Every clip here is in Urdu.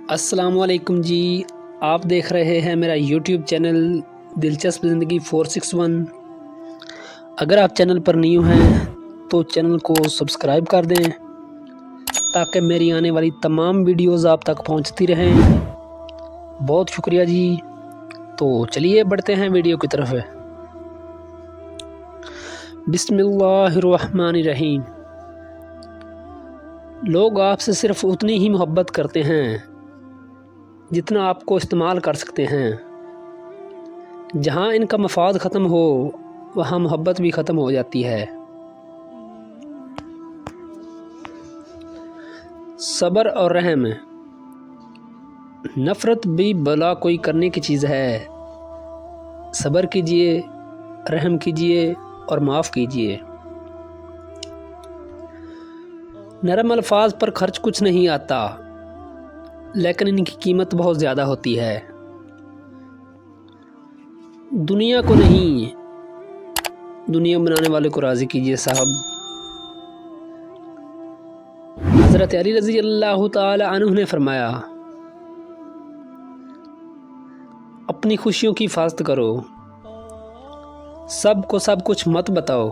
السلام علیکم جی، آپ دیکھ رہے ہیں میرا یوٹیوب چینل دلچسپ زندگی 461۔ اگر آپ چینل پر نیو ہیں تو چینل کو سبسکرائب کر دیں تاکہ میری آنے والی تمام ویڈیوز آپ تک پہنچتی رہیں۔ بہت شکریہ جی۔ تو چلیے بڑھتے ہیں ویڈیو کی طرف۔ بسم اللہ الرحمن الرحیم۔ لوگ آپ سے صرف اتنی ہی محبت کرتے ہیں جتنا آپ کو استعمال کر سکتے ہیں۔ جہاں ان کا مفاد ختم ہو وہاں محبت بھی ختم ہو جاتی ہے۔ صبر اور رحم۔ نفرت بھی بلا کوئی کرنے کی چیز ہے۔ صبر کیجئے، رحم کیجئے اور معاف کیجئے۔ نرم الفاظ پر خرچ کچھ نہیں آتا، لیکن ان کی قیمت بہت زیادہ ہوتی ہے۔ دنیا کو نہیں، دنیا بنانے والے کو راضی کیجئے صاحب۔ حضرت علی رضی اللہ تعالی عنہ نے فرمایا، اپنی خوشیوں کی حفاظت کرو، سب کو سب کچھ مت بتاؤ۔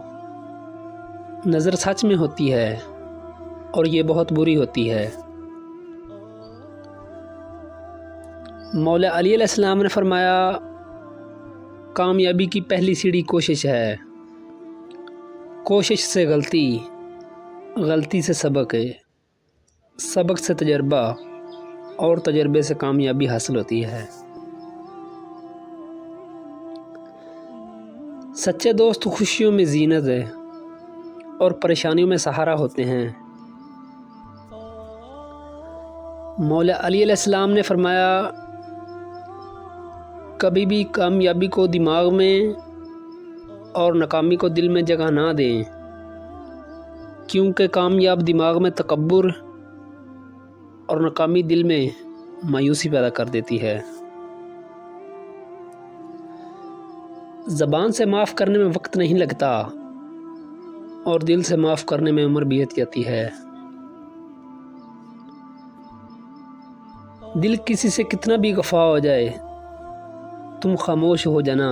نظر سچ میں ہوتی ہے اور یہ بہت بری ہوتی ہے۔ مولا علی علیہ السلام نے فرمایا، کامیابی کی پہلی سیڑھی کوشش ہے۔ کوشش سے غلطی، غلطی سے سبق ہے، سبق سے تجربہ اور تجربے سے کامیابی حاصل ہوتی ہے۔ سچے دوست خوشیوں میں زینت ہے اور پریشانیوں میں سہارا ہوتے ہیں۔ مولا علی علیہ السلام نے فرمایا، کبھی بھی کامیابی کو دماغ میں اور ناکامی کو دل میں جگہ نہ دیں، کیونکہ کامیاب دماغ میں تکبر اور ناکامی دل میں مایوسی پیدا کر دیتی ہے۔ زبان سے معاف کرنے میں وقت نہیں لگتا اور دل سے معاف کرنے میں عمر بیت جاتی ہے۔ دل کسی سے کتنا بھی خفا ہو جائے، تم خاموش ہو جانا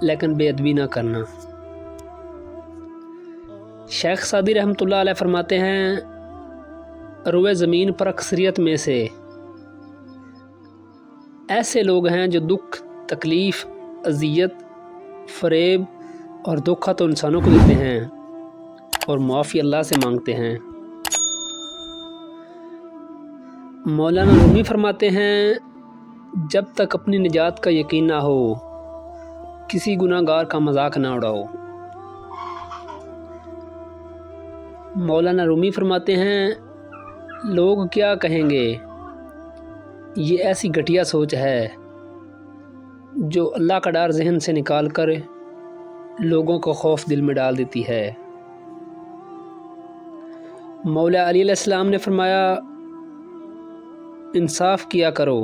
لیکن بے ادبی نہ کرنا۔ شیخ سعدی رحمۃ اللہ علیہ فرماتے ہیں، روئے زمین پر اکثریت میں سے ایسے لوگ ہیں جو دکھ، تکلیف، اذیت، فریب اور دھوکہ تو انسانوں کو دیتے ہیں اور معافی اللہ سے مانگتے ہیں۔ مولانا رومی فرماتے ہیں، جب تک اپنی نجات کا یقین نہ ہو کسی گناہ گار کا مذاق نہ اڑاؤ۔ مولانا رومی فرماتے ہیں، لوگ کیا کہیں گے، یہ ایسی گھٹیا سوچ ہے جو اللہ کا ڈر ذہن سے نکال کر لوگوں کو خوف دل میں ڈال دیتی ہے۔ مولا علی علیہ السلام نے فرمایا، انصاف کیا کرو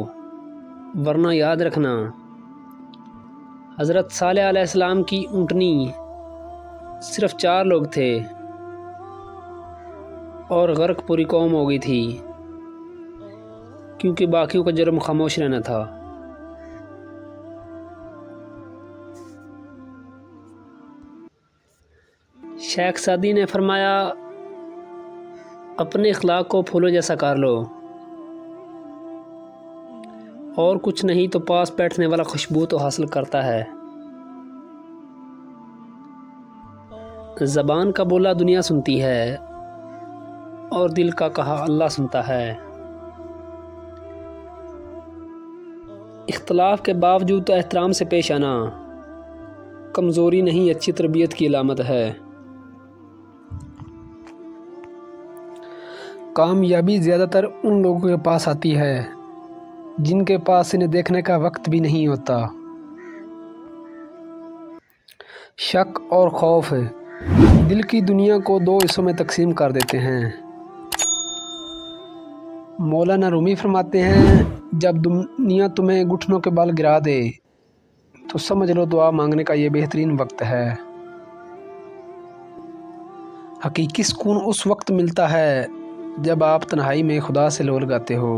ورنہ یاد رکھنا، حضرت صالح علیہ السلام کی اونٹنی صرف 4 لوگ تھے اور غرق پوری قوم ہو گئی تھی کیونکہ باقیوں کا جرم خاموش رہنا تھا۔ شیخ سعدی نے فرمایا، اپنے اخلاق کو پھولوں جیسا کر لو، اور کچھ نہیں تو پاس بیٹھنے والا خوشبو تو حاصل کرتا ہے۔ زبان کا بولا دنیا سنتی ہے اور دل کا کہا اللہ سنتا ہے۔ اختلاف کے باوجود تو احترام سے پیش آنا کمزوری نہیں، اچھی تربیت کی علامت ہے۔ کامیابی زیادہ تر ان لوگوں کے پاس آتی ہے جن کے پاس انہیں دیکھنے کا وقت بھی نہیں ہوتا۔ شک اور خوف دل کی دنیا کو 2 حصوں میں تقسیم کر دیتے ہیں۔ مولانا رومی فرماتے ہیں، جب دنیا تمہیں گھٹنوں کے بل گرا دے تو سمجھ لو دعا مانگنے کا یہ بہترین وقت ہے۔ حقیقی سکون اس وقت ملتا ہے جب آپ تنہائی میں خدا سے لو لگاتے ہو۔